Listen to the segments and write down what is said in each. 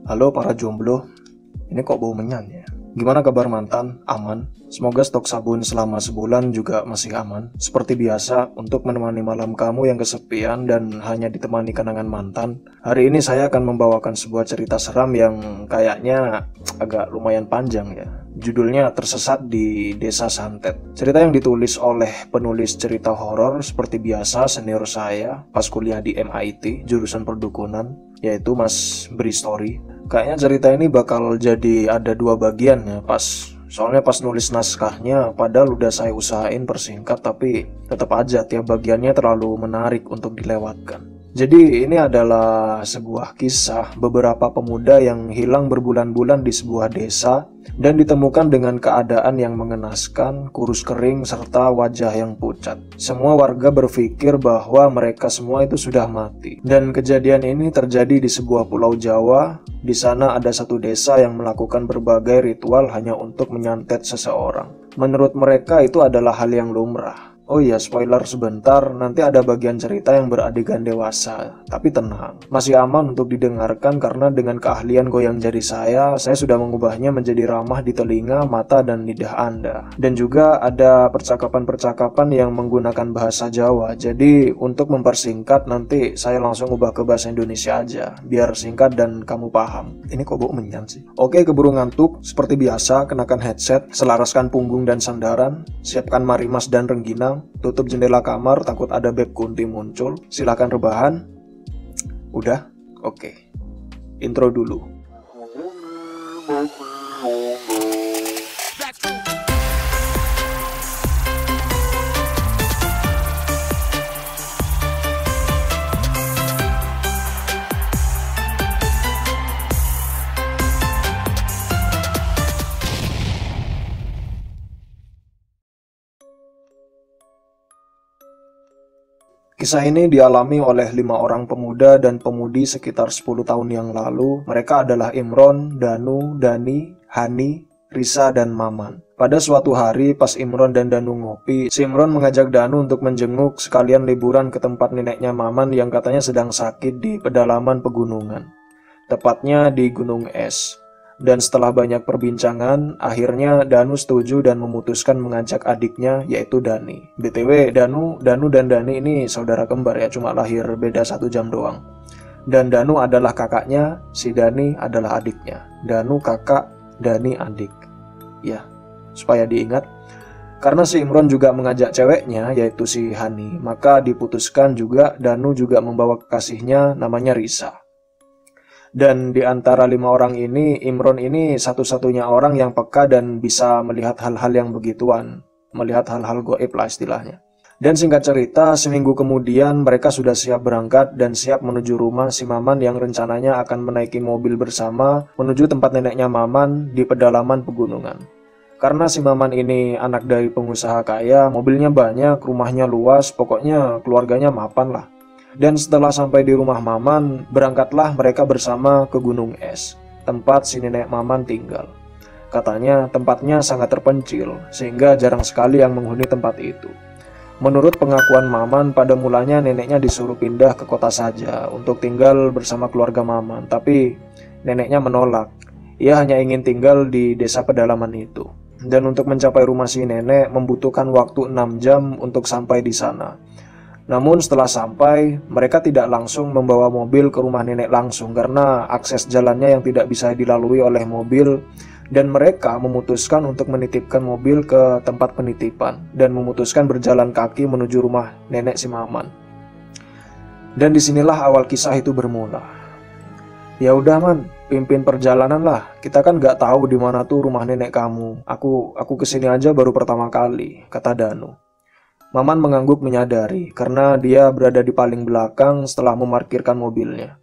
Halo para jomblo, ini kok bau menyan ya? Gimana kabar mantan? Aman? Semoga stok sabun selama sebulan juga masih aman. Seperti biasa, untuk menemani malam kamu yang kesepian dan hanya ditemani kenangan mantan, hari ini saya akan membawakan sebuah cerita seram yang kayaknya agak lumayan panjang ya. Judulnya Tersesat di Desa Santet. Cerita yang ditulis oleh penulis cerita horor seperti biasa senior saya pas kuliah di MIT, jurusan perdukunan, yaitu Mas Bristory. Kayaknya cerita ini bakal jadi ada dua bagian ya soalnya pas nulis naskahnya padahal udah saya usahain persingkat tapi tetap aja tiap bagiannya terlalu menarik untuk dilewatkan. Jadi ini adalah sebuah kisah beberapa pemuda yang hilang berbulan-bulan di sebuah desa dan ditemukan dengan keadaan yang mengenaskan, kurus kering, serta wajah yang pucat. Semua warga berpikir bahwa mereka semua itu sudah mati. Dan kejadian ini terjadi di sebuah pulau Jawa. Di sana ada satu desa yang melakukan berbagai ritual hanya untuk menyantet seseorang. Menurut mereka itu adalah hal yang lumrah. Oh iya, spoiler sebentar, nanti ada bagian cerita yang beradegan dewasa. Tapi tenang, masih aman untuk didengarkan karena dengan keahlian goyang jari saya sudah mengubahnya menjadi ramah di telinga, mata, dan lidah Anda. Dan juga ada percakapan-percakapan yang menggunakan bahasa Jawa. Jadi untuk mempersingkat nanti saya langsung ubah ke bahasa Indonesia aja, biar singkat dan kamu paham. Ini kok bau menyan sih? Oke, keburu ngantuk, seperti biasa kenakan headset, selaraskan punggung dan sandaran, siapkan marimas dan rengginang, tutup jendela kamar takut ada beb kunti muncul. Silakan rebahan. Udah? Oke. Intro dulu. Kisah ini dialami oleh 5 orang pemuda dan pemudi sekitar 10 tahun yang lalu. Mereka adalah Imron, Danu, Dani, Hani, Risa, dan Maman. Pada suatu hari pas Imron dan Danu ngopi, si Imron mengajak Danu untuk menjenguk sekalian liburan ke tempat neneknya Maman yang katanya sedang sakit di pedalaman pegunungan. Tepatnya di Gunung Es. Dan setelah banyak perbincangan, akhirnya Danu setuju dan memutuskan mengajak adiknya, yaitu Dani. BTW, Danu dan Dani ini saudara kembar ya, cuma lahir beda 1 jam doang. Dan Danu adalah kakaknya, si Dani adalah adiknya. Danu kakak, Dani adik. Ya, supaya diingat. Karena si Imron juga mengajak ceweknya, yaitu si Hani, maka diputuskan juga Danu juga membawa kekasihnya namanya Risa. Dan di antara 5 orang ini, Imron ini satu-satunya orang yang peka dan bisa melihat hal-hal yang begituan. Melihat hal-hal goib lah istilahnya. Dan singkat cerita, seminggu kemudian mereka sudah siap berangkat dan siap menuju rumah si Maman yang rencananya akan menaiki mobil bersama menuju tempat neneknya Maman di pedalaman pegunungan. Karena si Maman ini anak dari pengusaha kaya, mobilnya banyak, rumahnya luas, pokoknya keluarganya mapan lah. Dan setelah sampai di rumah Maman, berangkatlah mereka bersama ke Gunung Es, tempat si nenek Maman tinggal. Katanya tempatnya sangat terpencil, sehingga jarang sekali yang menghuni tempat itu. Menurut pengakuan Maman, pada mulanya neneknya disuruh pindah ke kota saja untuk tinggal bersama keluarga Maman, tapi neneknya menolak. Ia hanya ingin tinggal di desa pedalaman itu. Dan untuk mencapai rumah si nenek membutuhkan waktu 6 jam untuk sampai di sana. Namun setelah sampai, mereka tidak langsung membawa mobil ke rumah nenek langsung karena akses jalannya yang tidak bisa dilalui oleh mobil, dan mereka memutuskan untuk menitipkan mobil ke tempat penitipan dan memutuskan berjalan kaki menuju rumah nenek si Maman. Dan disinilah awal kisah itu bermula. Ya udah Man, pimpin perjalanan lah. Kita kan nggak tahu di mana tuh rumah nenek kamu. Aku kesini aja baru pertama kali, kata Danu. Maman mengangguk menyadari karena dia berada di paling belakang setelah memarkirkan mobilnya.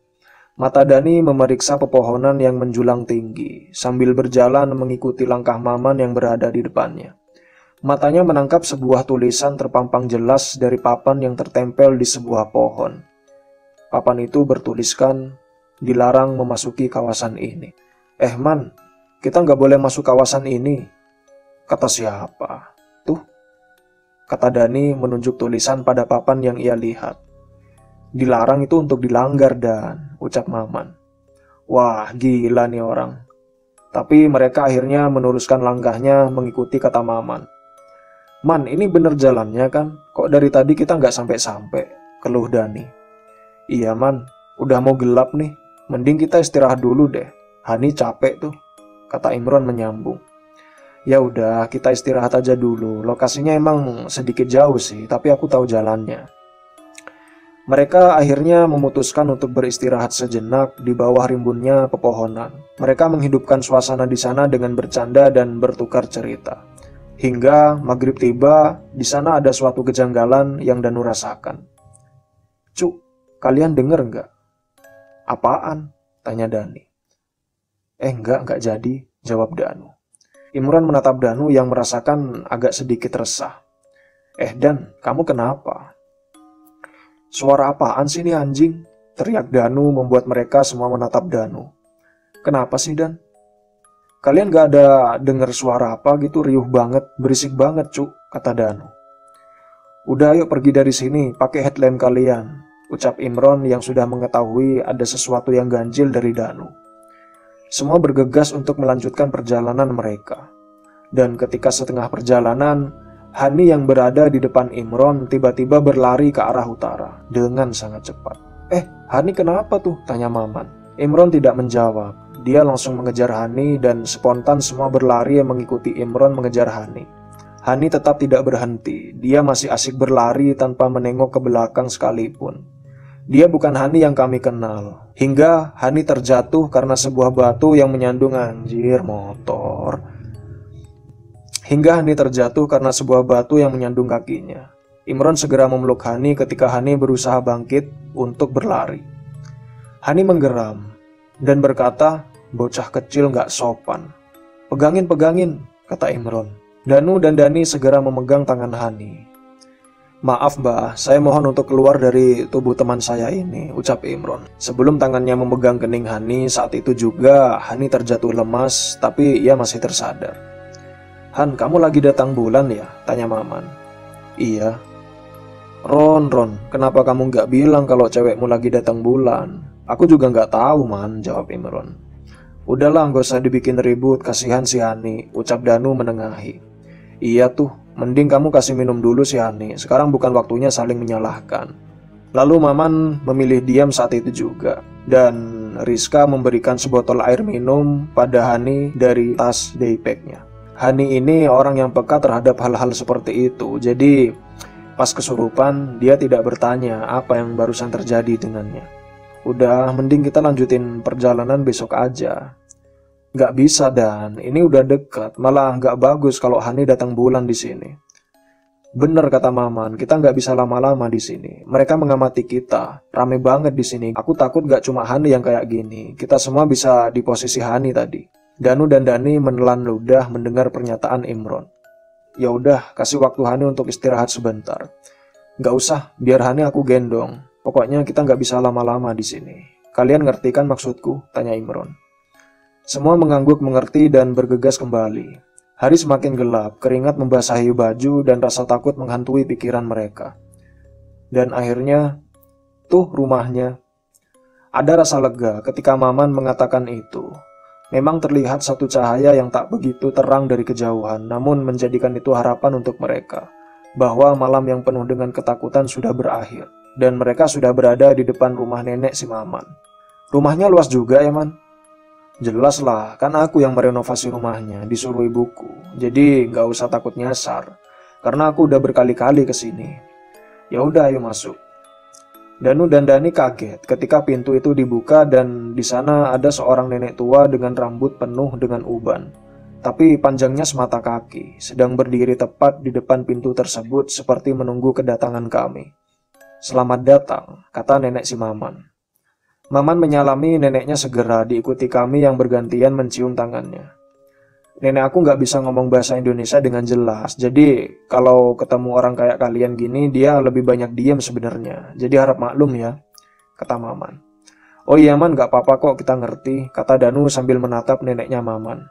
Mata Dani memeriksa pepohonan yang menjulang tinggi sambil berjalan mengikuti langkah Maman yang berada di depannya. Matanya menangkap sebuah tulisan terpampang jelas dari papan yang tertempel di sebuah pohon. Papan itu bertuliskan, "Dilarang memasuki kawasan ini." Man, kita nggak boleh masuk kawasan ini. Kata siapa? Tuh. Kata Dani menunjuk tulisan pada papan yang ia lihat. Dilarang itu untuk dilanggar, Dan, ucap Maman. Wah, gila nih orang. Tapi mereka akhirnya meneruskan langkahnya mengikuti kata Maman. Man, ini bener jalannya kan? Kok dari tadi kita nggak sampai-sampai? Keluh Dani. Iya Man, udah mau gelap nih. Mending kita istirahat dulu deh. Hani capek tuh, kata Imron menyambung. Ya udah, kita istirahat aja dulu. Lokasinya emang sedikit jauh sih, tapi aku tahu jalannya. Mereka akhirnya memutuskan untuk beristirahat sejenak di bawah rimbunnya pepohonan. Mereka menghidupkan suasana di sana dengan bercanda dan bertukar cerita. Hingga maghrib tiba, di sana ada suatu kejanggalan yang Danu rasakan. Cuk, kalian denger nggak? Apaan? Tanya Dani. Enggak jadi, jawab Danu. Imron menatap Danu yang merasakan agak sedikit resah. Dan, kamu kenapa? Suara apaan sih ini anjing? Teriak Danu membuat mereka semua menatap Danu. Kenapa sih Dan? Kalian gak ada denger suara apa gitu, riuh banget, berisik banget cuk, kata Danu. Udah ayo pergi dari sini, pakai headlamp kalian, ucap Imron yang sudah mengetahui ada sesuatu yang ganjil dari Danu. Semua bergegas untuk melanjutkan perjalanan mereka. Dan ketika setengah perjalanan, Hani yang berada di depan Imron tiba-tiba berlari ke arah utara dengan sangat cepat. Hani kenapa tuh? Tanya Maman. Imron tidak menjawab. Dia langsung mengejar Hani dan spontan semua berlari mengikuti Imron mengejar Hani. Hani tetap tidak berhenti. Dia masih asik berlari tanpa menengok ke belakang sekalipun. Dia bukan Hani yang kami kenal. Hingga Hani terjatuh karena sebuah batu yang menyandung motor. Hingga Hani terjatuh karena sebuah batu yang menyandung kakinya. Imron segera memeluk Hani ketika Hani berusaha bangkit untuk berlari. Hani menggeram dan berkata, bocah kecil gak sopan. Pegangin, kata Imron. Danu dan Dani segera memegang tangan Hani. Maaf mbah, saya mohon untuk keluar dari tubuh teman saya ini, ucap Imron. Sebelum tangannya memegang kening Hani, saat itu juga Hani terjatuh lemas, tapi ia masih tersadar. Han, kamu lagi datang bulan ya? Tanya Maman. Iya. Ron, kenapa kamu gak bilang kalau cewekmu lagi datang bulan? Aku juga gak tahu man, jawab Imron. Udahlah, gak usah dibikin ribut, kasihan si Hani, ucap Danu menengahi. Iya tuh, mending kamu kasih minum dulu si Hani, sekarang bukan waktunya saling menyalahkan. Lalu Maman memilih diam saat itu juga, dan Rizka memberikan sebotol air minum pada Hani dari tas daypacknya. Hani ini orang yang peka terhadap hal-hal seperti itu, jadi pas kesurupan dia tidak bertanya apa yang barusan terjadi dengannya. Udah, mending kita lanjutin perjalanan besok aja. Gak bisa Dan, ini udah dekat, malah gak bagus kalau Hani datang bulan di sini. Bener kata Maman, kita gak bisa lama-lama di sini. Mereka mengamati kita, rame banget di sini. Aku takut gak cuma Hani yang kayak gini, kita semua bisa di posisi Hani tadi. Danu dan Dani menelan ludah mendengar pernyataan Imron. Ya udah, kasih waktu Hani untuk istirahat sebentar. Gak usah, biar Hani aku gendong. Pokoknya kita gak bisa lama-lama di sini. Kalian ngerti kan maksudku? Tanya Imron. Semua mengangguk mengerti dan bergegas kembali. Hari semakin gelap, keringat membasahi baju dan rasa takut menghantui pikiran mereka. Dan akhirnya, tuh rumahnya. Ada rasa lega ketika Maman mengatakan itu. Memang terlihat satu cahaya yang tak begitu terang dari kejauhan, namun menjadikan itu harapan untuk mereka. Bahwa malam yang penuh dengan ketakutan sudah berakhir, dan mereka sudah berada di depan rumah nenek si Maman. Rumahnya luas juga ya Man? Jelas lah, kan aku yang merenovasi rumahnya, disuruh ibuku. Jadi gak usah takut nyasar, karena aku udah berkali-kali kesini. Ya udah, ayo masuk. Danu dan Dani kaget ketika pintu itu dibuka dan di sana ada seorang nenek tua dengan rambut penuh dengan uban. Tapi panjangnya semata kaki, sedang berdiri tepat di depan pintu tersebut seperti menunggu kedatangan kami. Selamat datang, kata nenek si Maman. Maman menyalami neneknya segera diikuti kami yang bergantian mencium tangannya. Nenek aku nggak bisa ngomong bahasa Indonesia dengan jelas, jadi kalau ketemu orang kayak kalian gini dia lebih banyak diam sebenarnya, jadi harap maklum ya, kata Maman. Oh iya Man, nggak apa-apa kok, kita ngerti, kata Danu sambil menatap neneknya Maman.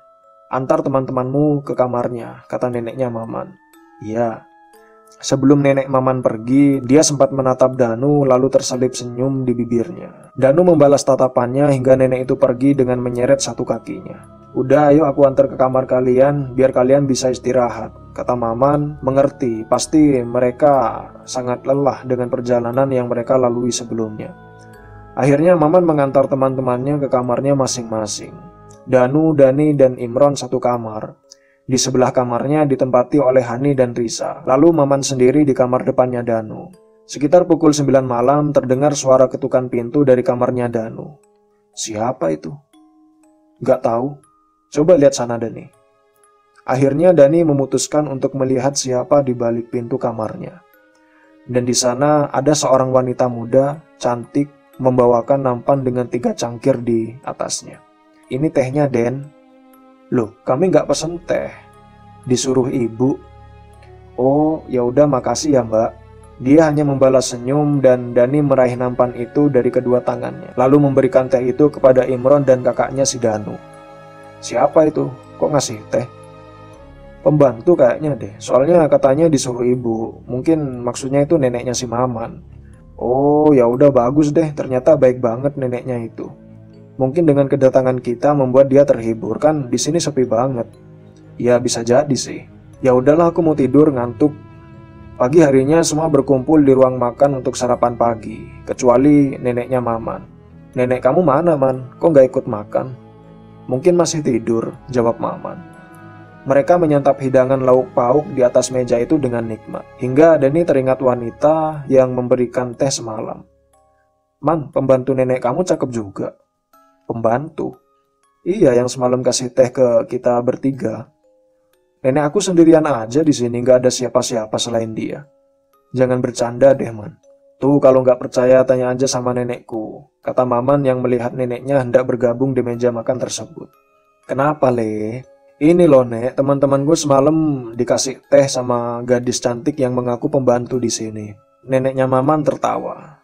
Antar teman-temanmu ke kamarnya, kata neneknya Maman. Iya. Sebelum nenek Maman pergi, dia sempat menatap Danu lalu terselip senyum di bibirnya. Danu membalas tatapannya hingga nenek itu pergi dengan menyeret satu kakinya. "Udah, ayo aku antar ke kamar kalian biar kalian bisa istirahat," kata Maman. Mengerti, pasti mereka sangat lelah dengan perjalanan yang mereka lalui sebelumnya. Akhirnya Maman mengantar teman-temannya ke kamarnya masing-masing. Danu, Dani, dan Imron satu kamar. Di sebelah kamarnya ditempati oleh Hani dan Risa. Lalu Maman sendiri di kamar depannya Danu. Sekitar pukul 9 malam terdengar suara ketukan pintu dari kamarnya Danu. "Siapa itu?" "Gak tahu. Coba lihat sana, Dani." Akhirnya Dani memutuskan untuk melihat siapa di balik pintu kamarnya. Dan di sana ada seorang wanita muda, cantik, membawakan nampan dengan 3 cangkir di atasnya. "Ini tehnya, Den." "Loh, kami nggak pesen teh. Disuruh ibu." "Oh, ya udah, makasih ya, Mbak." Dia hanya membalas senyum dan Dani meraih nampan itu dari kedua tangannya, lalu memberikan teh itu kepada Imron dan kakaknya si Danu. "Siapa itu? Kok ngasih teh?" "Pembantu kayaknya deh, soalnya katanya disuruh ibu. Mungkin maksudnya itu neneknya si Maman." "Oh, ya udah, bagus deh. Ternyata baik banget neneknya itu. Mungkin dengan kedatangan kita membuat dia terhibur, kan di sini sepi banget." "Ya bisa jadi sih. Ya udahlah, aku mau tidur, ngantuk." Pagi harinya semua berkumpul di ruang makan untuk sarapan pagi, kecuali neneknya Maman. "Nenek kamu mana, Man? Kok nggak ikut makan?" "Mungkin masih tidur," jawab Maman. Mereka menyantap hidangan lauk pauk di atas meja itu dengan nikmat, hingga Dani teringat wanita yang memberikan teh semalam. "Man, pembantu nenek kamu cakep juga." "Pembantu?" "Iya, yang semalam kasih teh ke kita bertiga." "Nenek aku sendirian aja di sini, nggak ada siapa-siapa selain dia." "Jangan bercanda deh, Man. Tuh, kalau nggak percaya tanya aja sama nenekku," kata Maman yang melihat neneknya hendak bergabung di meja makan tersebut. "Kenapa, Le?" "Ini loh, Nek, teman-teman gue semalam dikasih teh sama gadis cantik yang mengaku pembantu di sini." Neneknya Maman tertawa.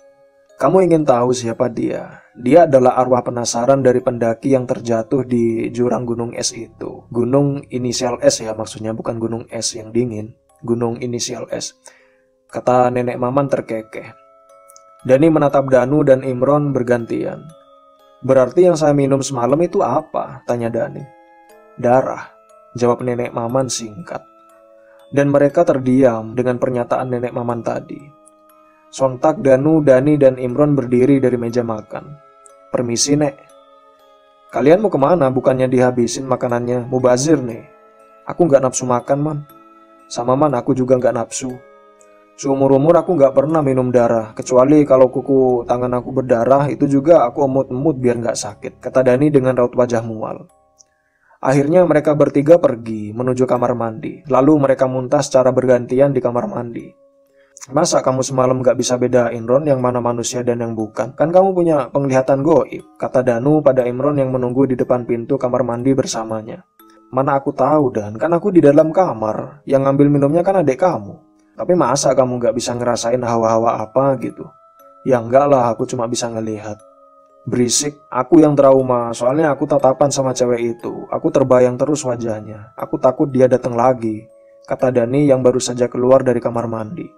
"Kamu ingin tahu siapa dia? Dia adalah arwah penasaran dari pendaki yang terjatuh di jurang gunung es itu. Gunung inisial S ya, maksudnya bukan gunung es yang dingin. Gunung inisial S," kata nenek Maman terkekeh. Dani menatap Danu dan Imron bergantian. "Berarti yang saya minum semalam itu apa?" tanya Dani. "Darah," jawab nenek Maman singkat. Dan mereka terdiam dengan pernyataan nenek Maman tadi. Sontak Danu, Dani, dan Imron berdiri dari meja makan. "Permisi, Nek." "Kalian mau kemana? Bukannya dihabisin makanannya? Mubazir nih." "Aku nggak nafsu makan, Man." "Sama, Man, aku juga nggak nafsu. Seumur-umur aku nggak pernah minum darah, kecuali kalau kuku tangan aku berdarah, itu juga aku emut-emut biar nggak sakit," kata Dani dengan raut wajah mual. Akhirnya mereka bertiga pergi menuju kamar mandi. Lalu mereka muntah secara bergantian di kamar mandi. "Masa kamu semalam gak bisa bedain, Ron, yang mana manusia dan yang bukan? Kan kamu punya penglihatan goib," kata Danu pada Imron yang menunggu di depan pintu kamar mandi bersamanya. "Mana aku tahu, Dan, kan aku di dalam kamar. Yang ngambil minumnya kan adik kamu. Tapi masa kamu gak bisa ngerasain hawa-hawa apa gitu?" "Ya enggak lah, aku cuma bisa ngelihat." "Berisik, aku yang trauma, soalnya aku tatapan sama cewek itu. Aku terbayang terus wajahnya. Aku takut dia datang lagi," kata Dani yang baru saja keluar dari kamar mandi.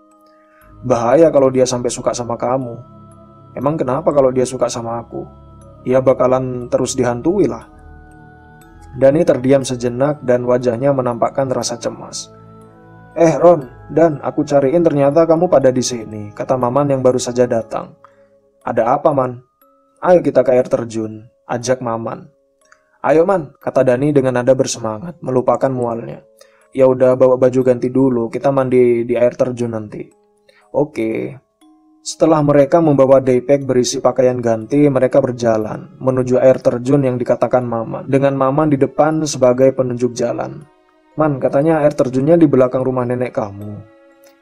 "Bahaya kalau dia sampai suka sama kamu." "Emang kenapa kalau dia suka sama aku?" "Ya bakalan terus dihantui lah." Dani terdiam sejenak dan wajahnya menampakkan rasa cemas. Ron, Dan, aku cariin ternyata kamu pada di sini," kata Maman yang baru saja datang. "Ada apa, Man?" "Ayo kita ke air terjun," ajak Maman. "Ayo, Man," kata Dani dengan nada bersemangat, melupakan mualnya. "Ya udah, bawa baju ganti dulu, kita mandi di air terjun nanti." "Oke." Setelah mereka membawa daypack berisi pakaian ganti, mereka berjalan menuju air terjun yang dikatakan Maman, dengan Maman di depan sebagai penunjuk jalan. "Man, katanya air terjunnya di belakang rumah nenek kamu."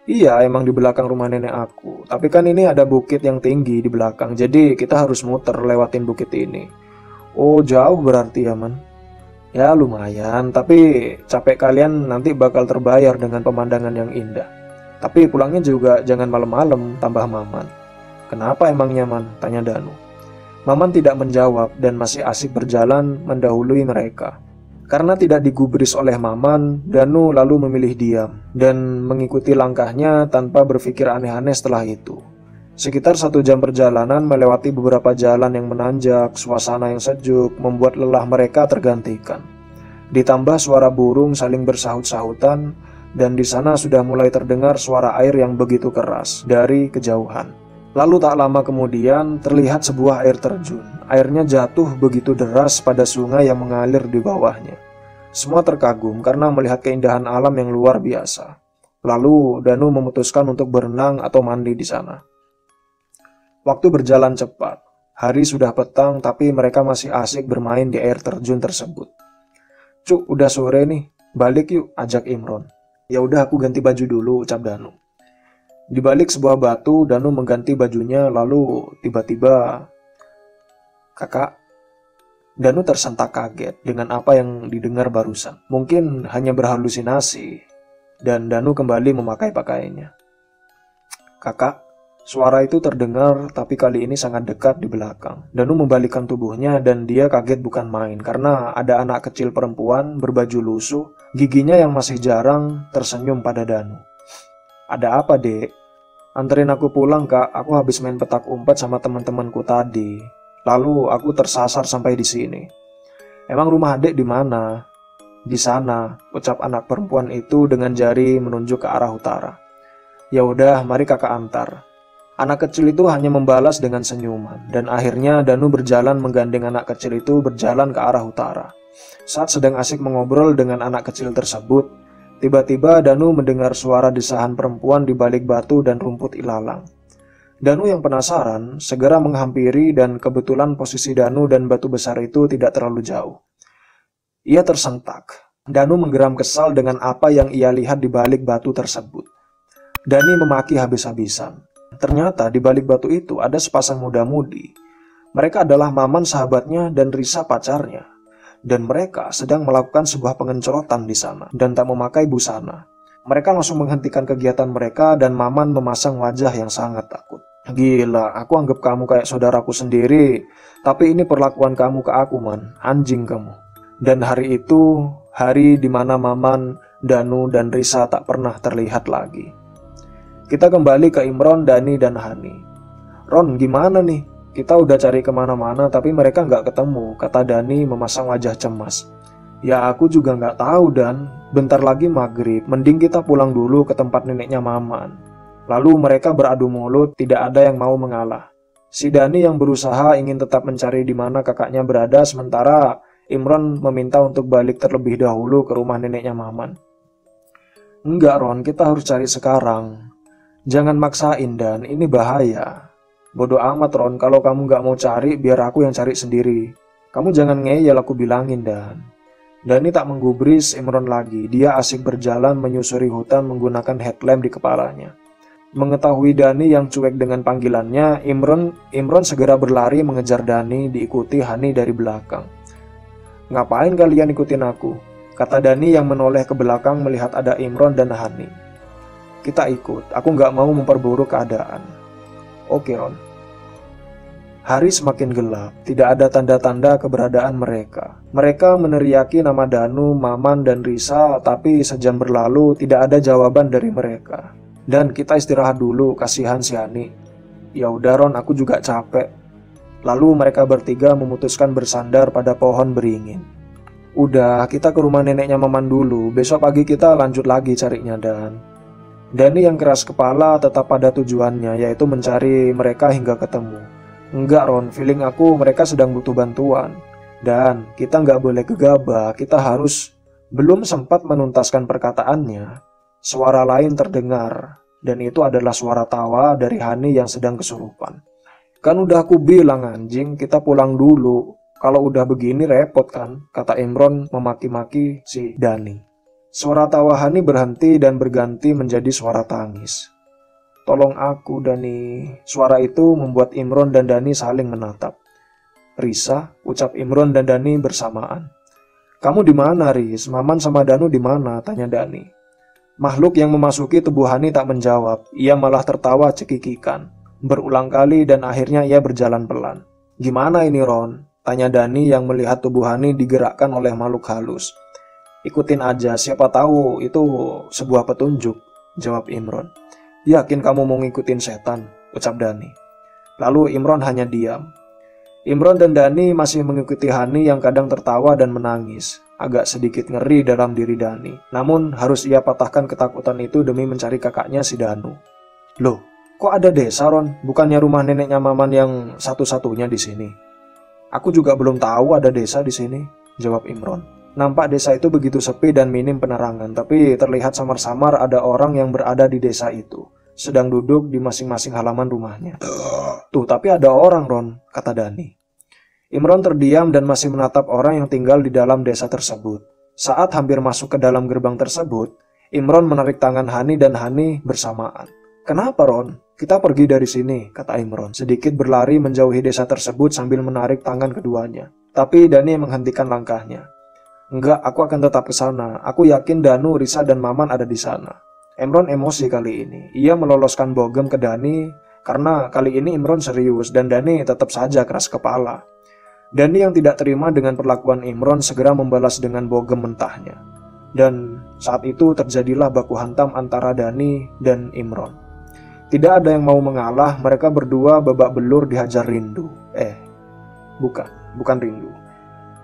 "Iya, emang di belakang rumah nenek aku. Tapi kan ini ada bukit yang tinggi di belakang, jadi kita harus muter lewatin bukit ini." "Oh, jauh berarti ya, Man?" "Ya lumayan, tapi capek kalian nanti bakal terbayar dengan pemandangan yang indah. Tapi pulangnya juga jangan malam-malam," tambah Maman. "Kenapa emangnya, Man?" tanya Danu. Maman tidak menjawab dan masih asik berjalan mendahului mereka. Karena tidak digubris oleh Maman, Danu lalu memilih diam dan mengikuti langkahnya tanpa berpikir aneh-aneh setelah itu. Sekitar 1 jam perjalanan melewati beberapa jalan yang menanjak, suasana yang sejuk membuat lelah mereka tergantikan. Ditambah suara burung saling bersahut-sahutan, dan di sana sudah mulai terdengar suara air yang begitu keras dari kejauhan. Lalu tak lama kemudian terlihat sebuah air terjun. Airnya jatuh begitu deras pada sungai yang mengalir di bawahnya. Semua terkagum karena melihat keindahan alam yang luar biasa. Lalu Danu memutuskan untuk berenang atau mandi di sana. Waktu berjalan cepat. Hari sudah petang tapi mereka masih asik bermain di air terjun tersebut. "Cuk, udah sore nih. Balik yuk," ajak Imron. "Ya udah, aku ganti baju dulu," ucap Danu. Di balik sebuah batu, Danu mengganti bajunya lalu tiba-tiba, "Kakak." Danu tersentak kaget dengan apa yang didengar barusan. Mungkin hanya berhalusinasi, dan Danu kembali memakai pakaiannya. "Kakak." Suara itu terdengar, tapi kali ini sangat dekat di belakang. Danu membalikkan tubuhnya dan dia kaget bukan main karena ada anak kecil perempuan berbaju lusuh, giginya yang masih jarang tersenyum pada Danu. "Ada apa, Dek?" "Anterin aku pulang, Kak. Aku habis main petak umpet sama teman-temanku tadi. Lalu aku tersasar sampai di sini." "Emang rumah Dek di mana?" "Di sana," ucap anak perempuan itu dengan jari menunjuk ke arah utara. "Ya udah, mari kakak antar." Anak kecil itu hanya membalas dengan senyuman, dan akhirnya Danu berjalan menggandeng anak kecil itu berjalan ke arah utara. Saat sedang asik mengobrol dengan anak kecil tersebut, tiba-tiba Danu mendengar suara desahan perempuan di balik batu dan rumput ilalang. Danu yang penasaran segera menghampiri dan kebetulan posisi Danu dan batu besar itu tidak terlalu jauh. Ia tersentak. Danu menggeram kesal dengan apa yang ia lihat di balik batu tersebut. Dani memaki habis-habisan. Ternyata di balik batu itu ada sepasang muda-mudi. Mereka adalah Maman sahabatnya dan Risa pacarnya. Dan mereka sedang melakukan sebuah pengencorotan di sana dan tak memakai busana. Mereka langsung menghentikan kegiatan mereka dan Maman memasang wajah yang sangat takut. "Gila, aku anggap kamu kayak saudaraku sendiri. Tapi ini perlakuan kamu ke aku, Man. Anjing kamu." Dan hari itu, hari di mana Maman, Danu, dan Risa tak pernah terlihat lagi. Kita kembali ke Imron, Dani, dan Hani. "Ron, gimana nih? Kita udah cari kemana-mana tapi mereka nggak ketemu," kata Dani memasang wajah cemas. "Ya aku juga nggak tahu, Dan. Bentar lagi maghrib, mending kita pulang dulu ke tempat neneknya Maman." Lalu mereka beradu mulut, tidak ada yang mau mengalah. Si Dani yang berusaha ingin tetap mencari di mana kakaknya berada, sementara Imron meminta untuk balik terlebih dahulu ke rumah neneknya Maman. "Enggak, Ron, kita harus cari sekarang. Jangan maksain, Dan, ini bahaya." "Bodoh amat, Ron, kalau kamu gak mau cari, biar aku yang cari sendiri. Kamu jangan ngeyel, aku bilangin, Dan." Dani tak menggubris Imron lagi. Dia asik berjalan menyusuri hutan menggunakan headlamp di kepalanya. Mengetahui Dani yang cuek dengan panggilannya, Imron segera berlari mengejar Dani, diikuti Hani dari belakang. "Ngapain kalian ikutin aku?" kata Dani yang menoleh ke belakang melihat ada Imron dan Hani. "Kita ikut, aku nggak mau memperburuk keadaan." "Oke, Ron." Hari semakin gelap, tidak ada tanda-tanda keberadaan mereka. Mereka meneriaki nama Danu, Maman, dan Risa, tapi sejam berlalu tidak ada jawaban dari mereka. "Dan kita istirahat dulu, kasihan si Hani." "Ya udah, Ron, aku juga capek." Lalu mereka bertiga memutuskan bersandar pada pohon beringin. "Udah, kita ke rumah neneknya Maman dulu, besok pagi kita lanjut lagi carinya, Dan." Dani yang keras kepala tetap pada tujuannya, yaitu mencari mereka hingga ketemu. "Enggak, Ron, feeling aku mereka sedang butuh bantuan. Dan kita nggak boleh gegabah, kita harus..." Belum sempat menuntaskan perkataannya, suara lain terdengar, dan itu adalah suara tawa dari Hani yang sedang kesurupan. "Kan udah aku bilang, anjing, kita pulang dulu. Kalau udah begini repot kan," kata Imron memaki-maki si Dani. Suara tawa Hani berhenti dan berganti menjadi suara tangis. "Tolong aku, Dani." Suara itu membuat Imron dan Dani saling menatap. "Risa," ucap Imron dan Dani bersamaan. "Kamu di mana, Riz? Maman sama Danu di mana?" tanya Dani. Makhluk yang memasuki tubuh Hani tak menjawab. Ia malah tertawa cekikikan. Berulang kali dan akhirnya ia berjalan pelan. "Gimana ini, Ron?" tanya Dani yang melihat tubuh Hani digerakkan oleh makhluk halus. Ikutin aja, siapa tahu itu sebuah petunjuk, jawab Imron. Yakin kamu mau ngikutin setan, ucap Dani. Lalu Imron hanya diam. Imron dan Dani masih mengikuti Hani yang kadang tertawa dan menangis. Agak sedikit ngeri dalam diri Dani. Namun harus ia patahkan ketakutan itu demi mencari kakaknya si Danu. Loh, kok ada desa, Ron? Bukannya rumah neneknya Maman yang satu-satunya di sini? Aku juga belum tahu ada desa di sini, jawab Imron. Nampak desa itu begitu sepi dan minim penerangan, tapi terlihat samar-samar ada orang yang berada di desa itu, sedang duduk di masing-masing halaman rumahnya. Tuh, tapi ada orang, Ron, kata Dani. Imron terdiam dan masih menatap orang yang tinggal di dalam desa tersebut. Saat hampir masuk ke dalam gerbang tersebut, Imron menarik tangan Hani dan Hani bersamaan. Kenapa, Ron? Kita pergi dari sini, kata Imron, sedikit berlari menjauhi desa tersebut sambil menarik tangan keduanya. Tapi Dani menghentikan langkahnya. Enggak, aku akan tetap ke sana. Aku yakin Danu, Risa, dan Maman ada di sana. Imron emosi kali ini. Ia meloloskan bogem ke Dani karena kali ini Imron serius dan Dani tetap saja keras kepala. Dani yang tidak terima dengan perlakuan Imron segera membalas dengan bogem mentahnya. Dan saat itu terjadilah baku hantam antara Dani dan Imron. Tidak ada yang mau mengalah, mereka berdua babak belur dihajar rindu. Bukan rindu.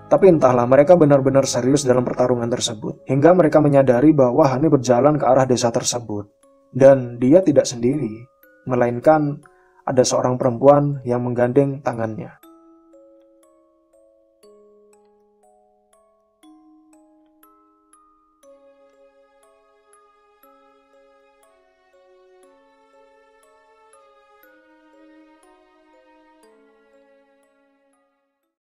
Tapi entahlah, mereka benar-benar serius dalam pertarungan tersebut. Hingga mereka menyadari bahwa Hani berjalan ke arah desa tersebut. Dan dia tidak sendiri, melainkan ada seorang perempuan yang menggandeng tangannya.